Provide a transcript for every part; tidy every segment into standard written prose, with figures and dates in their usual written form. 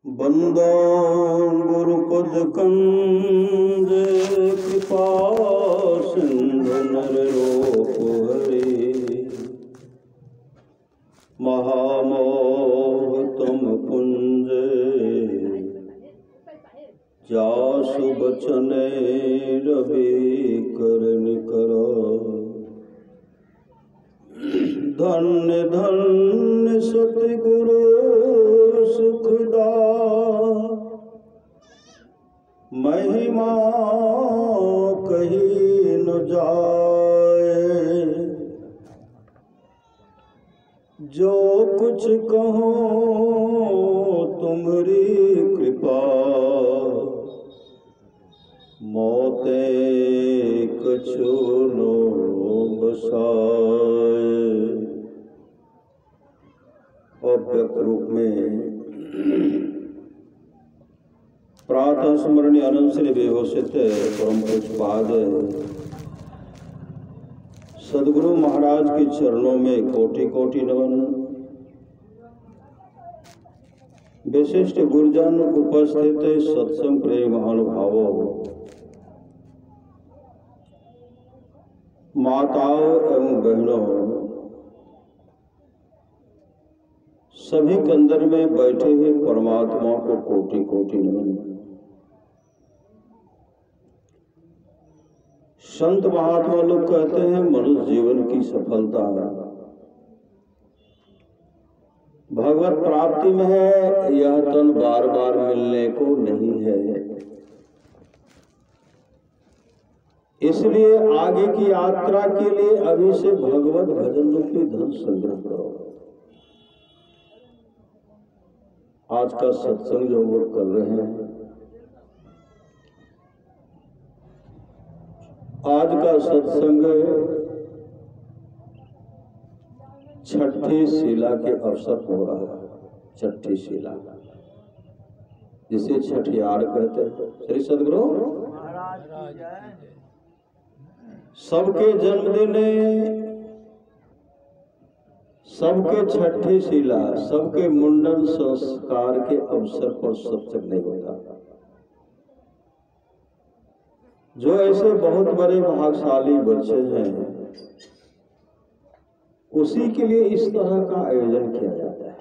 बंदा गुरुपद कंज कृपा सिंधु नर रूप हरि महामोह तुम पुंज जासु बचन रवि करन करो धन्य धन्य सतगुरु सुखदा महिमा कही न जाए जो कुछ कहो तुम्हारी कृपा मोते कछु नो बसाए। अव्यक्त रूप में प्रातः स्मरणीय अनंत श्री विभूषित परम पूज्यपाद सदगुरु महाराज के चरणों में कोटि कोटि नमन। विशिष्ट गुरुजन उपस्थित सत्संग प्रेम महानुभावों, माताओं एवं बहनों, सभी कंदर में बैठे हुए परमात्मा को कोटि कोटि नमन। संत महात्मा लोग कहते हैं मनुष्य जीवन की सफलता भगवत प्राप्ति में है, यह तन बार बार मिलने को नहीं है। इसलिए आगे की यात्रा के लिए अभी से भगवत भजन रूपी धन संग्रह करो। आज का सत्संग जो लोग कर रहे हैं, आज का सत्संग छठी शिला के अवसर हो रहा है। छठी शिला जिसे छठियार कहते हैं। श्री सदगुरु सबके जन्मदिन, सबके छठी शिला, सबके मुंडन संस्कार के अवसर पर सत्संग नहीं होता। जो ऐसे बहुत बड़े भाग्यशाली बच्चे हैं, उसी के लिए इस तरह का आयोजन किया जाता है।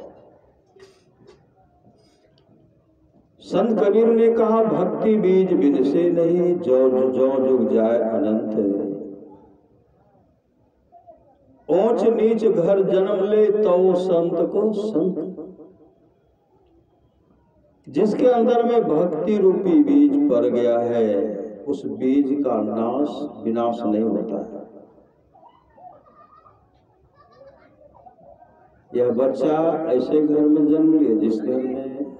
संत कबीर ने कहा, भक्ति बीज बिन से नहीं, जो जो जुग जाए अनंत। ऊंच नीच घर जन्म ले तो संत को संत। जिसके अंदर में भक्ति रूपी बीज पड़ गया है, उस बीज का विनाश नहीं होता है। यह बच्चा ऐसे घर में जन्म लिया जिस घर में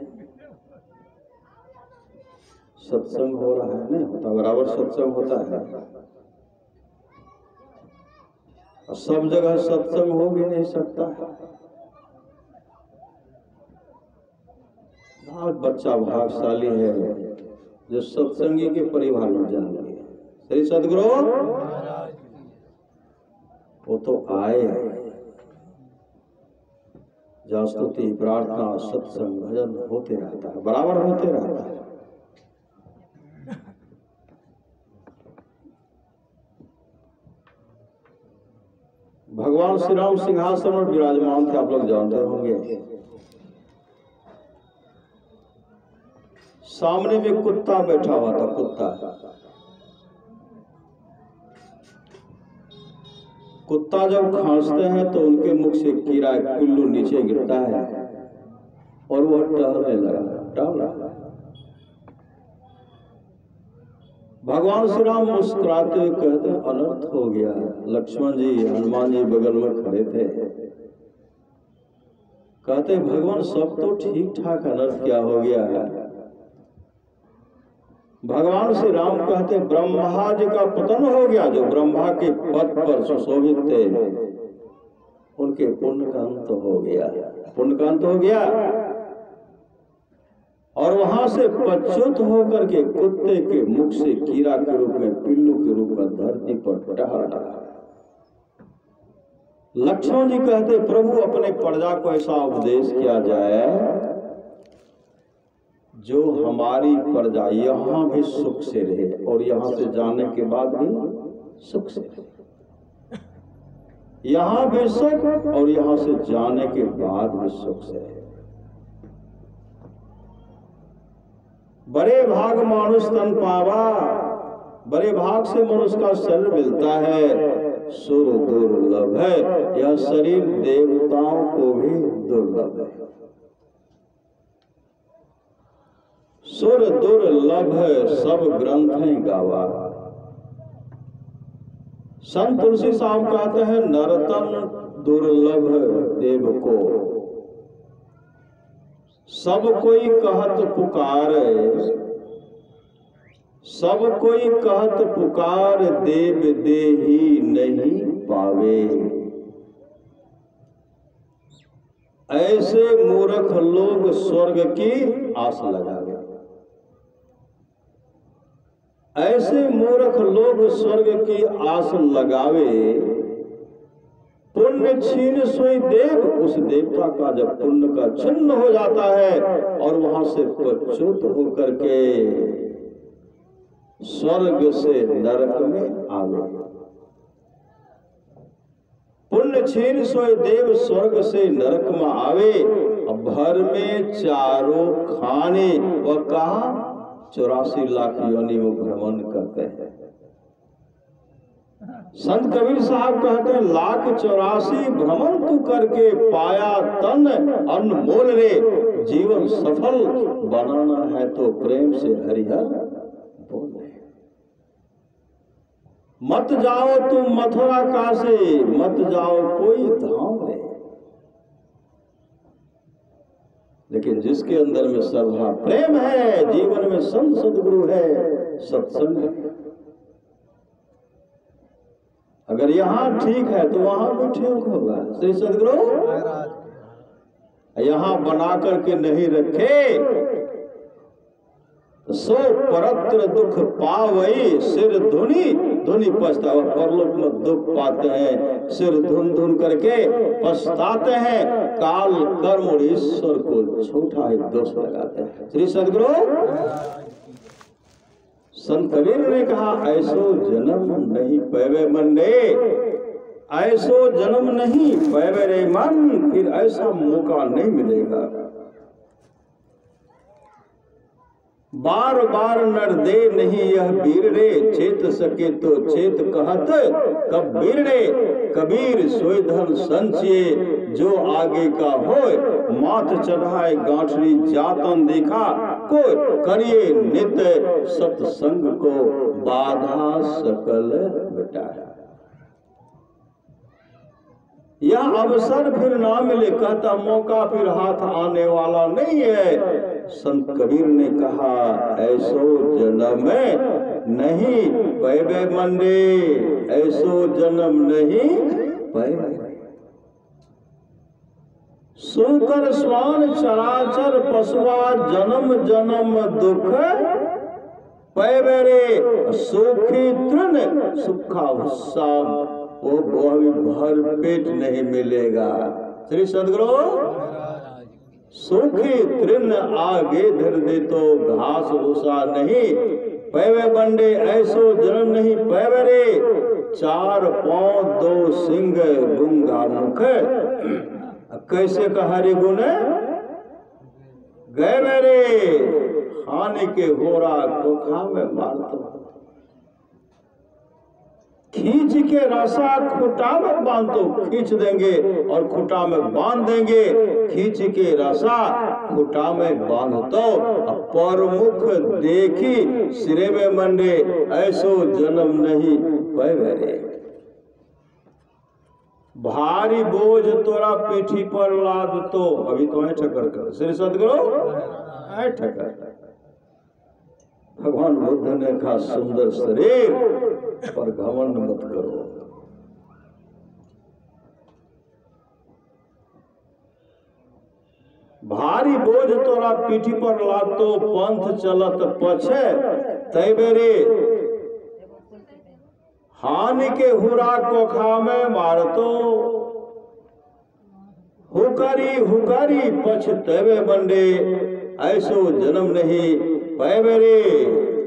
सत्संग हो रहा है, नहीं होता, बराबर सत्संग होता है। और सब जगह सत्संग हो भी नहीं सकता है। बहुत बच्चा भाग्यशाली है जो सत्संगी के परिवार में जन्म लिया। श्री सदगुरु वो तो आए, जहाँ स्तुति प्रार्थना सत्संग भजन होते रहता है, बराबर होते रहता है। भगवान श्री राम सिंहासन और विराजमान थे, आप लोग जानते होंगे। सामने में कुत्ता बैठा हुआ था। कुत्ता जब खांसते हैं तो उनके मुख से कीड़ा पिल्लू नीचे गिरता है और वह टहलने लगा। भगवान श्री राम मुस्कुराते हुए कहते हैं, अनर्थ हो गया। लक्ष्मण जी हनुमान जी बगल में खड़े थे। कहते भगवान सब तो ठीक ठाक, अनर्थ क्या हो गया है? भगवान श्री राम कहते ब्रह्मा जी का पतन हो गया। जो ब्रह्मा के पद पर सुशोभित थे, उनके पुण्य का अंत हो गया। पुण्य का अंत हो गया और वहां से पच्युत होकर के कुत्ते के मुख से कीड़ा के रूप में, पिल्लू के रूप में धरती पर टहल रहा। लक्ष्मण जी कहते प्रभु अपने प्रजा को ऐसा उपदेश किया जाए जो हमारी प्रजा यहाँ भी सुख से रहे और यहाँ से जाने के बाद भी सुख से रहे, यहाँ भी सुख और यहाँ से जाने के बाद भी सुख से रहे। बड़े भाग मानुष तन पावा, बड़े भाग से मनुष्य का शरीर मिलता है, सुर दुर्लभ है। यह शरीर देवताओं को भी दुर्लभ है। सुर दुर्लभ है, सब ग्रंथें गावा। संत तुलसी साहब कहते हैं, नरतन दुर्लभ देव को, सब कोई कहत पुकारे, सब कोई कहत पुकार, देव देही नहीं पावे। ऐसे मूर्ख लोग स्वर्ग की आस लगावे, ऐसे मूर्ख लोग स्वर्ग की आस लगावे। पुण्य छीन सोई देव, उस देवता का जब पुण्य का छिन्न हो जाता है और वहां से पच्युत होकर के स्वर्ग से नरक में आवे। पुण्य छीन सोई देव स्वर्ग से नरक में आवे। भर में चारों खाने, वह कहा 84 लाख योनि में भ्रमण करते हैं। संत कबीर साहब कहते हैं, लाख 84 भ्रमण तू करके पाया तन अनमोल रे। जीवन सफल बनाना है तो प्रेम से हरिहर बोले। मत जाओ तुम मथुरा काशी, मत जाओ कोई धाम रे। लेकिन जिसके अंदर में श्रद्धा प्रेम है, जीवन में संत सदगुरु है, सत्संग है। अगर यहाँ ठीक है तो वहां भी ठीक होगा। श्री सदगुरु यहाँ बना करके नहीं रखे, सो परत्र दुख पावई। सिर धुनी धुनी पछतावा, परलोक में दुख पाते हैं, सिर धुन धुन करके पछताते हैं। काल कर्म और ईश्वर को झूठा ही दोष लगाते हैं। श्री सदगुरु संत कबीर ने कहा, ऐसो जन्म नहीं पैवे मन रे, ऐसो जन्म नहीं पैवे रे मन, फिर ऐसा मौका नहीं मिलेगा। बार बार नर दे नहीं यह वीर रे, चेत सके तो चेत कहत कबीर रे। कबीर सोई धन संचिए, जो आगे का होए, माथ चढ़ाए गांठरी जातन देखा। कोई करिए नित्य सत्संग को, बाधा सकल मिटाए। यह अवसर फिर ना मिले, कहता मौका फिर हाथ आने वाला नहीं है। संत कबीर ने कहा, ऐसो जन्म नहीं पैबे मंडे, ऐसो जन्म नहीं पैबे। सुकर स्वान चराचर पशुआ, जन्म जन्म दुख पैबे रे। सुखी तृण सुखा हुस्सा, वो अभी भर पेट नहीं मिलेगा। श्री सदगुरु सुखी तृण आगे धर दे तो घास भूसा नहीं पैवे बंडे, ऐसो जन्म नहीं पैवे रे। 4 पांव 2 सिंह गुंगा मुख, कैसे कहारी गुण गए मेरे। हानि के होरा कोखा में मारता, खींच के रसा खूटा में बांध दो। खींच देंगे और खूटा में बांध देंगे, खींच के रसा खूटा में बांध दो। परमुख देखी सिरे में मंडे, ऐसो जन्म नहीं पैवे रे। भारी बोझ तोरा पीठी पर लाद तो, अभी तो है ठकर कर। श्री सदगुरु है ठकर। भगवान बुद्ध ने कहा, सुंदर शरीर पर घमंड मत करो। भारी बोझ तोरा पीठी पर लातो, पंथ चलत पछे तैबेरे। हानि के हुरा कोखा में मारतो, हुकारी हुकारी पछतेवे बंडे। ऐसो जन्म नहीं पैवे रे।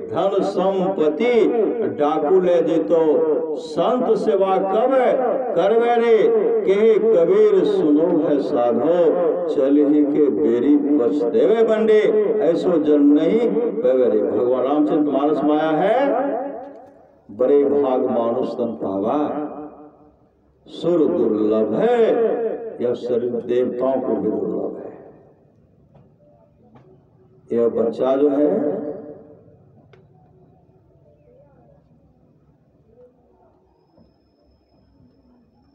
धन संपत्ति डाकू ले जेतो संत सेवा कब करवे रे। के कबीर सुनो है साधो चलही के बेरी पछतेवे बंडे। ऐसो जन्म नहीं पैवे रे। भगवान रामचंद्र मानस माया है बड़े भाग मानुष तन पावा सुर दुर्लभ है। यह शरीर देवताओं को भी दुर्लभ है। यह बच्चा जो है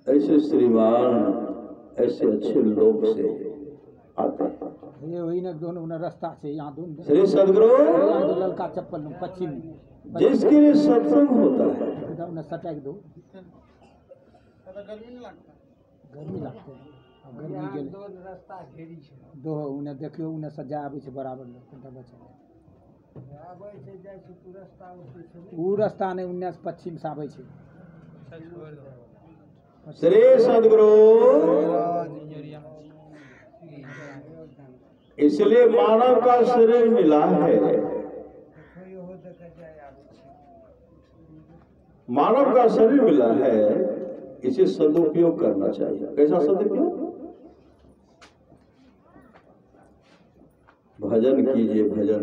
ऐसे श्रीमान ऐसे अच्छे लोग से आते हैं। ये वही ना दोनों ना रास्ता से यहाँ दोनों श्री सदगुरु ललका चप्पल पश्चिम जिसके लिए सत्संग होता है उन्हें सटक दो गर्मी लगते है गर्मी के दो रास्ता घेरी छे दो उन्हें देखियो उन्हें सजा आबै छे बराबर लोग कटा बचे आबै छे जाय छे पूरा रास्ता उ रास्ता ने उन्हें पश्चिम से आबै छे। श्री सदगुरु इसलिए मानव का शरीर मिला है। मानव का शरीर मिला है इसे सदुपयोग करना चाहिए। कैसा सदुपयोग? भजन कीजिए। भजन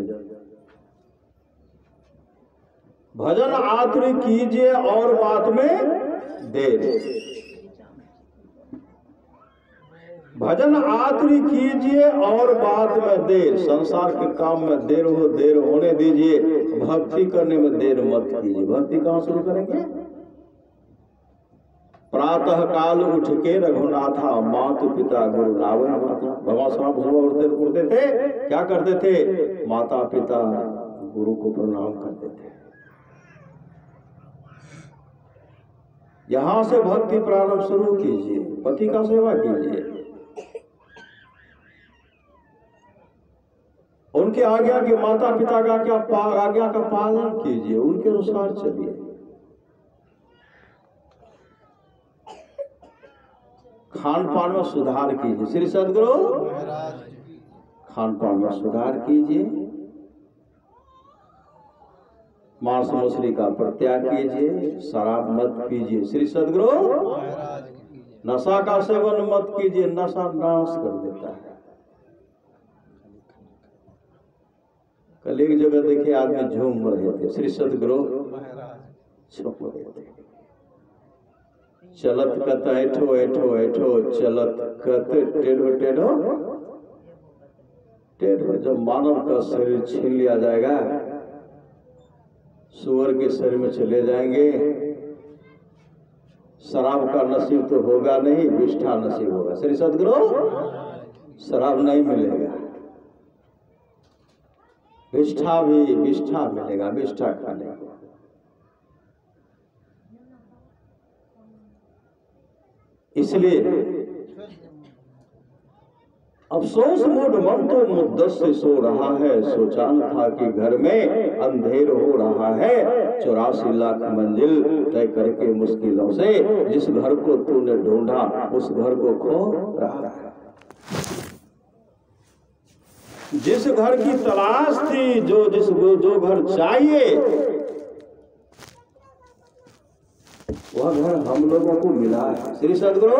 भजन आतुर कीजिए और बात में देर। भजन आतुरी कीजिए और बात में देर। संसार के काम में देर होने दीजिए। भक्ति करने में देर मत कीजिए। भक्ति कहाँ शुरू करेंगे? प्रातः काल उठ के रघुनाथा मातु पिता गुरु लावे माता। भगवान साहब सुबह उठते थे क्या करते थे? माता पिता गुरु को प्रणाम करते थे। यहां से भक्ति प्रारंभ शुरू कीजिए। पति का सेवा कीजिए। उनके आज्ञा के माता पिता का आज्ञा का पालन कीजिए। उनके अनुसार चलिए। खान पान में सुधार कीजिए। श्री सदगुरु खान पान में सुधार कीजिए। मांस मछली का परित्याग कीजिए। शराब मत पीजिए। श्री सदगुरु नशा का सेवन मत कीजिए। नशा नाश कर देता है। कल एक जगह देखे आदमी झूम रहे थे। श्री सदगुरु झूम रहे थे। चलत कत ऐठो ऐठो ऐठो चलत कत टेढ़ो टेढ़ो टेढ़ो। जब मानव का शरीर छीन लिया जाएगा सुअर के शरीर में चले जाएंगे। शराब का नसीब तो होगा नहीं, विष्ठा नसीब होगा। श्री सदगुरु शराब नहीं मिलेगा, विष्ठा मिलेगा। विष्ठा खाने को इसलिए अफसोस मूड मन तो मुद्दत से सो रहा है। सोचा न था कि घर में अंधेर हो रहा है। 84 लाख मंजिल तय करके मुश्किलों से जिस घर को तूने ढूंढा उस घर को खो रहा है। जिस घर की तलाश थी, जो घर चाहिए, वह घर हम लोगों को मिला है। श्री सदगुरु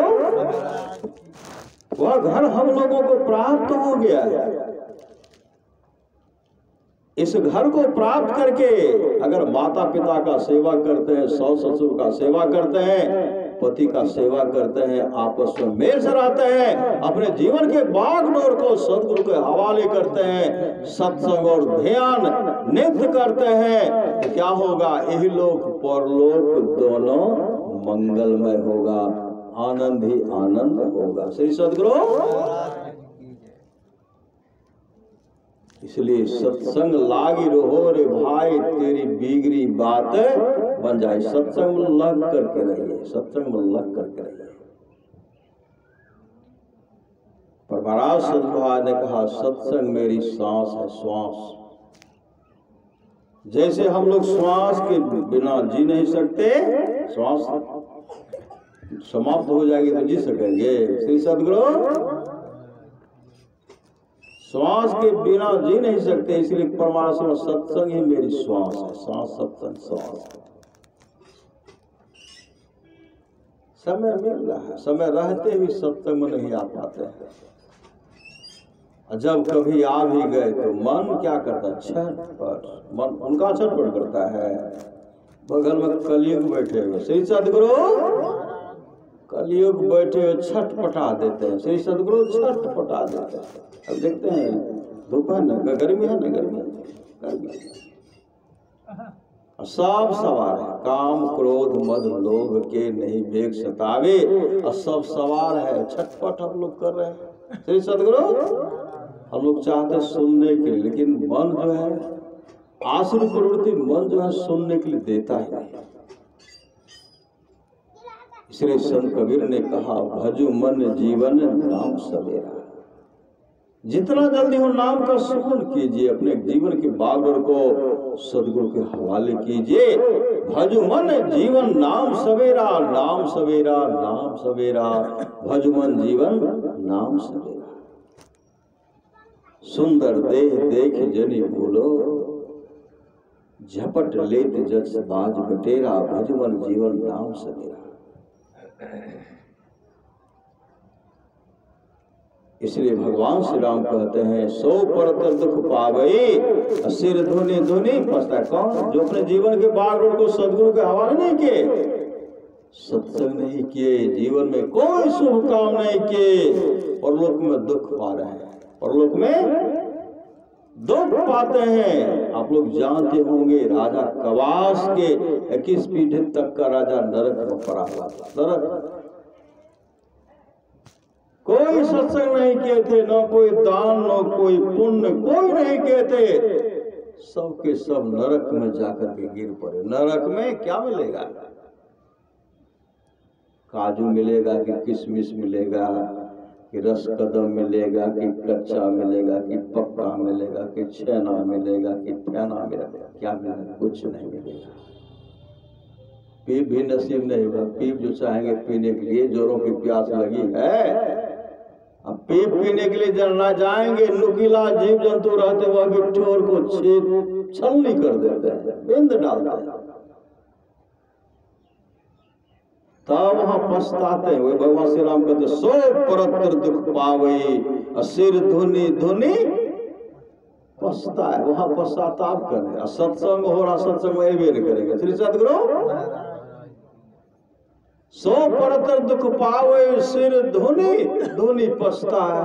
वह घर हम लोगों को प्राप्त हो गया है। इस घर को प्राप्त करके अगर माता पिता का सेवा करते हैं, सास ससुर का सेवा करते हैं, पति का सेवा करते हैं, आपस में मेल से रहते हैं, अपने जीवन के बागडोर को सदगुरु के हवाले करते हैं, सत्संग और ध्यान नित्य करते हैं, तो क्या होगा? यही लोक परलोक दोनों मंगलमय होगा, आनंद ही आनंद होगा। श्री सदगुरु इसलिए सत्संग लागी रहो रे भाई, तेरी बिगड़ी बात बन जाए। सत्संग में लग करके रहिए, सत्संग में लग करके रहिए। पर महाराज सदगुरु ने कहा सत्संग मेरी सांस है, श्वास। जैसे हम लोग श्वास के बिना जी नहीं सकते, श्वास समाप्त हो जाएगी तो जी सकेंगे। श्री सदगुरु श्वास के बिना जी नहीं सकते, इसलिए परमात्मा सत्संग ही मेरी श्वास है। श्वास सत्संग श्वास है। समय मिल रहा है, समय रहते भी सत्संग में नहीं आ पाते हैं। जब कभी आ भी गए तो मन क्या करता है? छटपट, मन उनका छटपट करता है। बगल में कलयुग बैठे हुए श्री सदगुरु, कलयुग बैठे हुए छटपटा देते हैं। श्री सदगुरु छटपटा देते हैं। अब देखते हैं धूप है ना, गर्मी है ना, गर्मी सब सवार है। काम क्रोध मद लोभ के नहीं वेग सतावे, और सब सवार है। छटपट हम लोग कर रहे हैं। श्री सदगुरु हम लोग चाहते सुनने के लिए, लेकिन मन जो है आसुरी प्रवृत्ति, मन जो है सुनने के लिए देता ही नहीं। इसलिए संत कबीर ने कहा भजु मन जीवन नाम सवेरा। जितना जल्दी हो नाम का सुमन कीजिए, अपने जीवन के बागडोर को सदगुरु के हवाले कीजिए। भजु मन जीवन नाम सवेरा, नाम सवेरा, नाम सवेरा, भजु मन जीवन नाम सवेरा। सुंदर देह देख जनी भूलो, झपट लेत जस बाज बटेरा, भजु मन जीवन नाम सवेरा। इसलिए भगवान श्री राम कहते हैं सो परतर दुख पावई, सिर धुनी धुनी पछता। कौन? जो अपने जीवन के बागडोर को सदगुरु के हवाले नहीं किए, सत्संग नहीं किए, जीवन में कोई शुभ काम नहीं किए, और लोक में दुख पा रहे हैं, और लोक में दुख पाते हैं। आप लोग जानते होंगे राजा कवास के 21 पीढ़ी तक का राजा नरक में पड़ा हुआ था। नरक, कोई सत्संग नहीं किए थे, न कोई दान, न कोई पुण्य, कोई नहीं किए थे। सबके सब नरक में जाकर के गिर पड़े। नरक में क्या मिलेगा? काजू मिलेगा कि किशमिश मिलेगा, कि रस कदम मिलेगा, कि कच्चा मिलेगा, कि पक्का मिलेगा, कि छेना मिलेगा, कि फेना मिलेगा? क्या मिलेगा? कुछ नहीं मिलेगा। पीप भी नसीब नहीं होगा। पीप जो चाहेंगे पीने के लिए, जोरों की प्यास लगी है, अब पीप पीने के लिए जलना जाएंगे, नुकीला जीव जंतु रहते हुए भी ठोर को छेद छलनी कर देते हैं, बिंद डालते हैं, तब वहां पछताते हुए भगवान श्री राम कहते सो परतर दुख पावई, सिर धुनी धुनी पछता है। वहां पश्चाताप करे। सत्संग हो रहा, सत्संग में भी नहीं करेंगे। श्री सदगुरु सो परतर दुख पावे, सिर धुनी धुनी पछता है।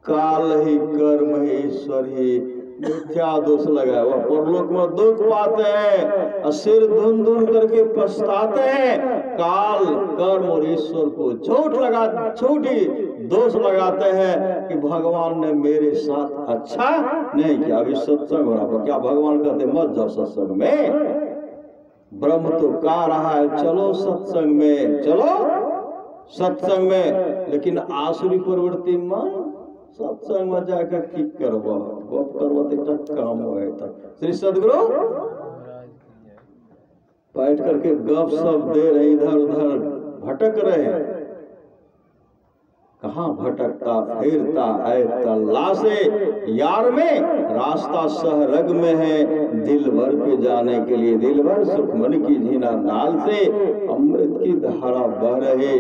काल ही कर्म ही ईश्वर ही, मिथ्या दोष लगा हुआ। परलोक में दुख पाते हैं, सिर धुन धुन करके पछताते हैं। काल कर्म और ईश्वर को छोटी दोष लगाते हैं कि भगवान ने मेरे साथ अच्छा नहीं किया। अभी सत्संग हो रहा, क्या भगवान कहते मत जाओ सत्संग में? ब्रह्म तो कह रहा है चलो सत्संग में, चलो सत्संग में, लेकिन आसुरी प्रवृत्ति मन सत्संग में जाकर की करवा गप करवा काम हो गए। श्री सदगुरु बैठ करके गप सब दे रहे, इधर उधर भटक रहे। कहाँ भटकता फिरता है तलाशे, यार में रास्ता सहरग में है, दिल भर पे जाने के लिए दिल भर सुखमन की झीना नाल से अमृत की धारा बह रहे।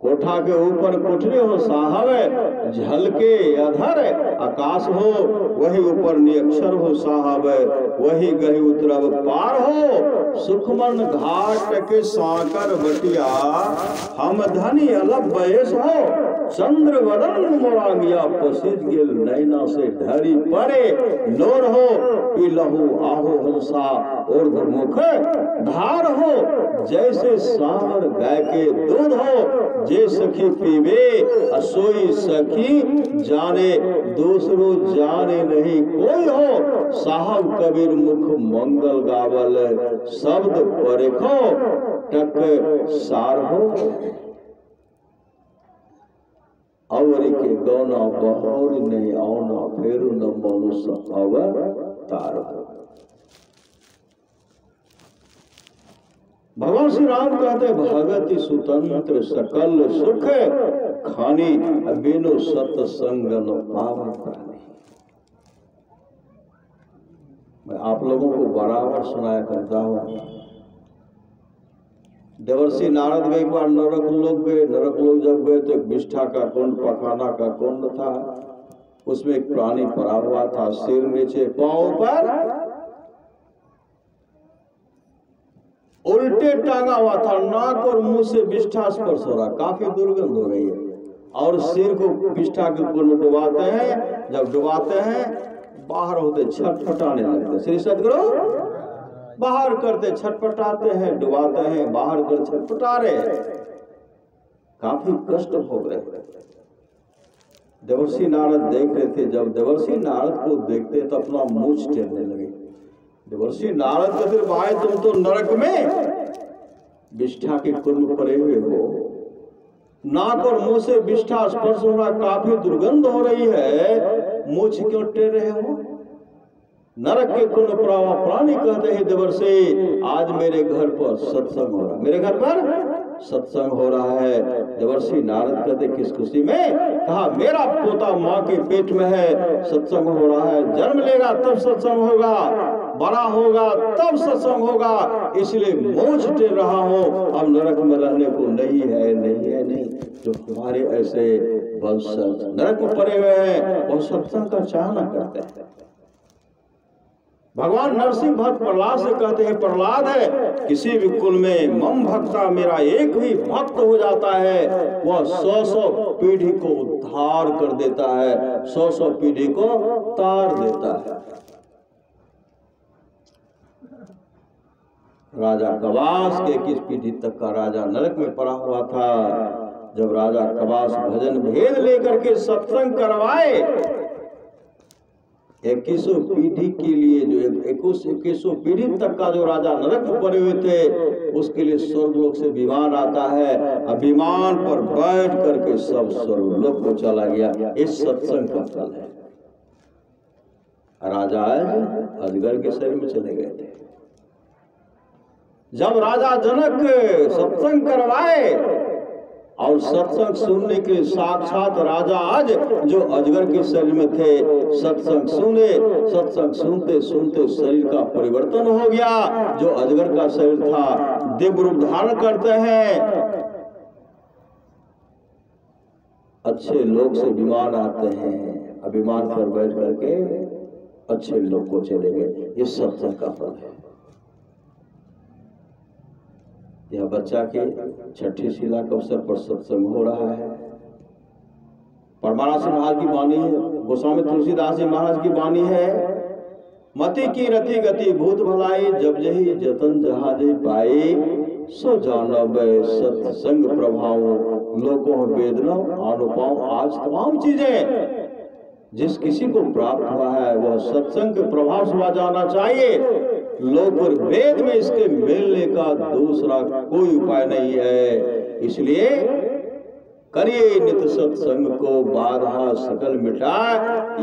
कोठा के ऊपर कोठरी हो साहब, झलके अधर आकाश हो, वही ऊपर निअक्षर हो साहब, वही गही उतरब पार हो। सुखमन घाट के सांकर बटिया, हम धनी अलग बयस हो। चंद्र वदन मोरांगिया, पसीज गेल नैना से ढरी परे। नोर हो पी लहू आहो हंसा, ऊर्ध मुख धार हो। जैसे सांवर गाय के दूध हो, जे सखी पीवे असोई सखी जाने, दूसरो जाने नहीं कोई हो। साहब कबीर मुख मंगल गावल, शब्द परखो टक सार हो। अवरी के गौना बहौर नहीं औना, फेरू न मनुष्य अवतार हो। भगवान श्री राम कहते हैं भगति स्वतंत्र सकल सुख खानी बिनु सत्संग न पावन प्राणी। मैं आप लोगों को बराबर सुनाया करता हूं। देवर्षि नारद गए, एक बार नरक लोग गए। नरक लोग जब गए तो एक विष्ठा का कुंड, पखाना का कुंड था। उसमें एक प्राणी पड़ा हुआ था, सिर नीचे पांव पर उल्टे टांगा हुआ था। नाक और मुंह से विष्ठा स्पर्श हो रहा, काफी दुर्गंध हो रही है। और सिर को विष्ठा के कुंड में डुबाते हैं। जब डुबाते हैं बाहर होते छटपटाने लगते। श्री सद्गुरु बाहर करते छटपटाते हैं, डुबाते हैं, बाहर कर छटपटा रहे, काफी कष्ट भोग रहे। देवर्षि नारद देख रहे थे। जब देवर्षि नारद को देखते तो अपना मूछ टेढ़ने लगे। देवर्षि नारद कहते भाई तुम तो नरक में विष्ठा के कुंड में पड़े हुए हो, नाक और मुंह से विष्ठा स्पर्श हो रहा, काफी दुर्गंध हो रही है, मूछ क्यों टेढ़ रहे हो? नरक के कुंड पड़ा हुआ प्राणी कहते हैं देवर्षि आज मेरे घर पर सत्संग हो रहा, मेरे घर पर सत्संग हो रहा है। देवर्षि नारद कहते किस खुशी में? कहा मेरा पोता माँ के पेट में है, सत्संग हो रहा है, जन्म लेगा तब सत्संग होगा, बड़ा होगा तब सत्संग होगा, इसलिए मूछ टेढ़ रहा हूं। अब नरक में रहने को नहीं है, नहीं है, नहीं। जो हमारे ऐसे वंशज नरक में पड़े हुए हैं वो सत्संग का चाहना करते हैं। भगवान नरसिंह भक्त प्रहलाद से कहते हैं प्रहलाद है किसी भी कुल में मम भक्ता, मेरा एक भी भक्त हो जाता है वह 100 पीढ़ी को उद्धार कर देता है, 100 पीढ़ी को तार देता है। राजा कबास के 21 पीढ़ी तक का राजा नरक में पड़ा हुआ था। जब राजा कबास भजन भेद लेकर के सत्संग करवाए, 21 पीढ़ी के लिए जो 21 पीढ़ी तक का जो राजा नरक में पड़े हुए थे उसके लिए स्वर्गलोक से विमान आता है। अब विमान पर बैठ करके सब स्वर्गलोक को चला गया। इस सत्संग का फल है। राजा अजगर के शरीर में चले गए थे। जब राजा जनक सत्संग करवाए और सत्संग सुनने के साक्षात राजा आज जो अजगर के शरीर में थे सत्संग सुने, सत्संग सुनते सुनते शरीर का परिवर्तन हो गया। जो अजगर का शरीर था दिव्य रूप धारण करते हैं, अच्छे लोग से विमान आते हैं, अभिमान पर बैठ करके अच्छे लोग को चले गए। ये सत्संग का फल है। यह बच्चा के 6ठी शिला के अवसर पर सत्संग हो रहा है। परमानंद महाराज की वाणी है, गोस्वामी तुलसीदास जी महाराज की वाणी है, मति की रति गति भूत भलाई, जब जही जतन जहाँ जही पाए, सो जानब सत्संग प्रभाव, लोगों वेदना अनुपाव। आज तमाम चीजें जिस किसी को प्राप्त हुआ है वह सत्संग के प्रभाव से जाना चाहिए। लोक और वेद में इसके मिलने का दूसरा कोई उपाय नहीं है। इसलिए करिए नित सत्संग को, बाधा सकल मिटाए,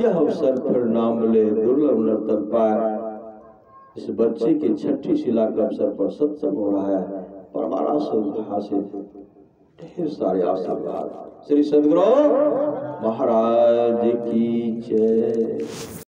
यह अवसर फिर नाम ले दुर्लभ नर्तन पाए। इस बच्चे की 6ठी शिला के अवसर पर सत्संग हो रहा है। परमानंद से ढेर सारे आशीर्वाद। श्री सद्गुरु महाराज की जय।